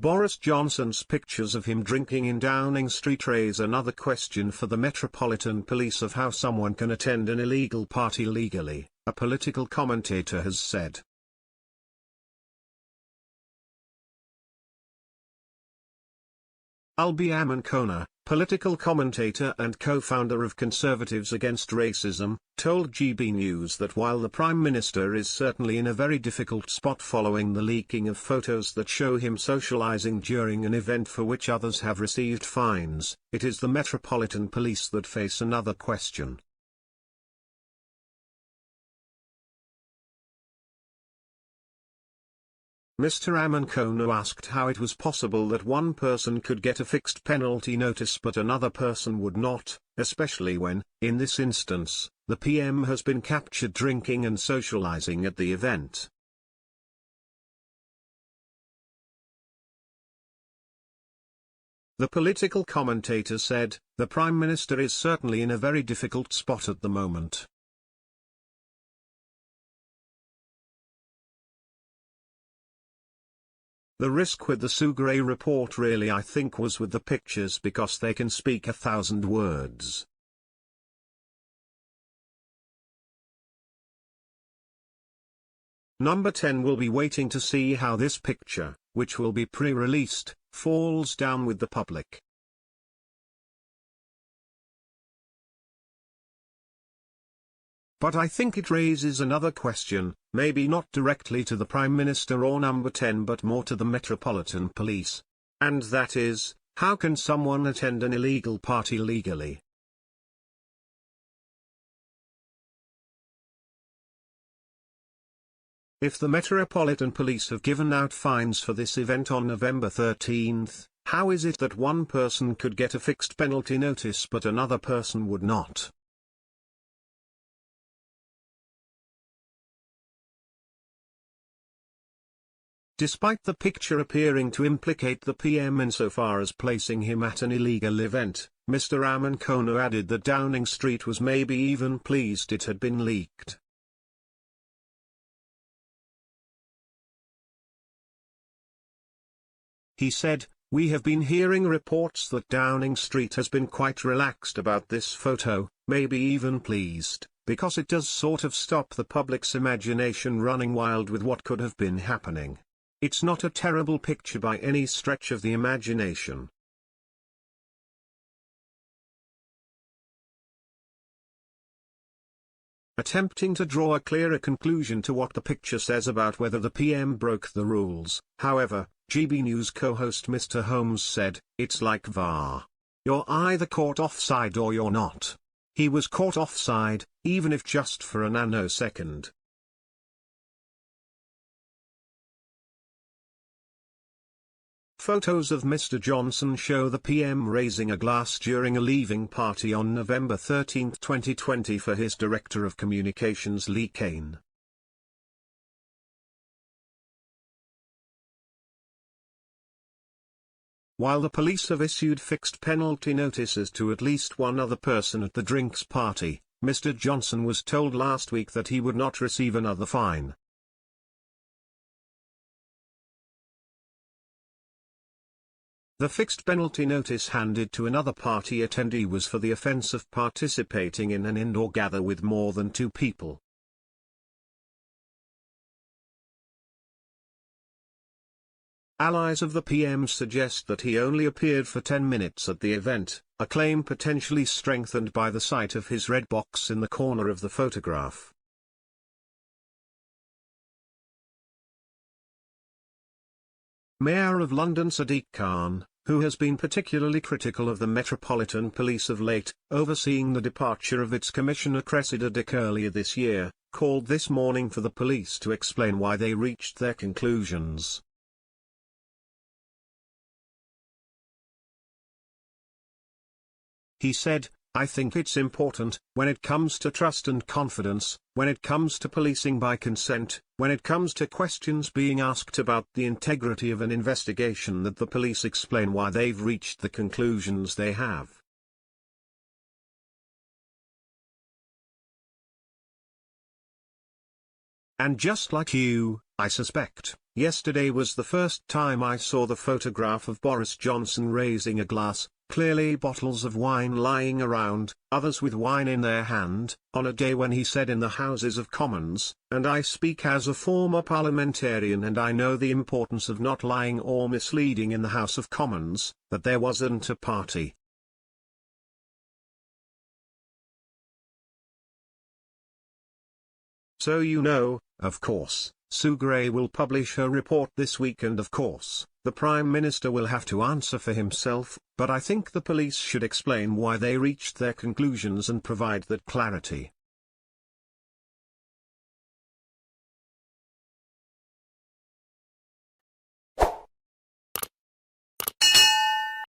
Boris Johnson's pictures of him drinking in Downing Street raise another question for the Metropolitan Police of how someone can attend an illegal party legally, a political commentator has said. Albi Amankona, political commentator and co-founder of Conservatives Against Racism, told GB News that while the Prime Minister is certainly in a very difficult spot following the leaking of photos that show him socializing during an event for which others have received fines, it is the Metropolitan Police that face another question. Mr. Amankona asked how it was possible that one person could get a fixed penalty notice but another person would not, especially when, in this instance, the PM has been captured drinking and socializing at the event. The political commentator said, "The Prime Minister is certainly in a very difficult spot at the moment. The risk with the Sugre report really I think was with the pictures because they can speak 1,000 words. Number 10 will be waiting to see how this picture, which will be pre-released, falls down with the public. But I think it raises another question, maybe not directly to the Prime Minister or Number 10 but more to the Metropolitan Police. And that is, how can someone attend an illegal party legally? If the Metropolitan Police have given out fines for this event on November 13, how is it that one person could get a fixed penalty notice but another person would not? Despite the picture appearing to implicate the PM insofar as placing him at an illegal event, Mr. Amankona added that Downing Street was maybe even pleased it had been leaked. He said, "We have been hearing reports that Downing Street has been quite relaxed about this photo, maybe even pleased, because it does sort of stop the public's imagination running wild with what could have been happening. It's not a terrible picture by any stretch of the imagination." Attempting to draw a clearer conclusion to what the picture says about whether the PM broke the rules, however, GB News co-host Mr. Holmes said, "It's like VAR. You're either caught offside or you're not. He was caught offside, even if just for a nanosecond." Photos of Mr. Johnson show the PM raising a glass during a leaving party on November 13, 2020 for his Director of Communications Lee Kane. While the police have issued fixed penalty notices to at least one other person at the drinks party, Mr. Johnson was told last week that he would not receive another fine. The fixed penalty notice handed to another party attendee was for the offence of participating in an indoor gather with more than 2 people. Allies of the PM suggest that he only appeared for 10 minutes at the event, a claim potentially strengthened by the sight of his red box in the corner of the photograph. Mayor of London Sadiq Khan, who has been particularly critical of the Metropolitan Police of late, overseeing the departure of its Commissioner Cressida Dick earlier this year, called this morning for the police to explain why they reached their conclusions. He said, "I think it's important, when it comes to trust and confidence, when it comes to policing by consent, when it comes to questions being asked about the integrity of an investigation, that the police explain why they've reached the conclusions they have." And just like you, I suspect. Yesterday was the first time I saw the photograph of Boris Johnson raising a glass, clearly bottles of wine lying around, others with wine in their hand, on a day when he said in the Houses of Commons, and I speak as a former parliamentarian and I know the importance of not lying or misleading in the House of Commons, that there wasn't a party. So you know, of course, Sue Gray will publish her report this week and of course, the Prime Minister will have to answer for himself, but I think the police should explain why they reached their conclusions and provide that clarity.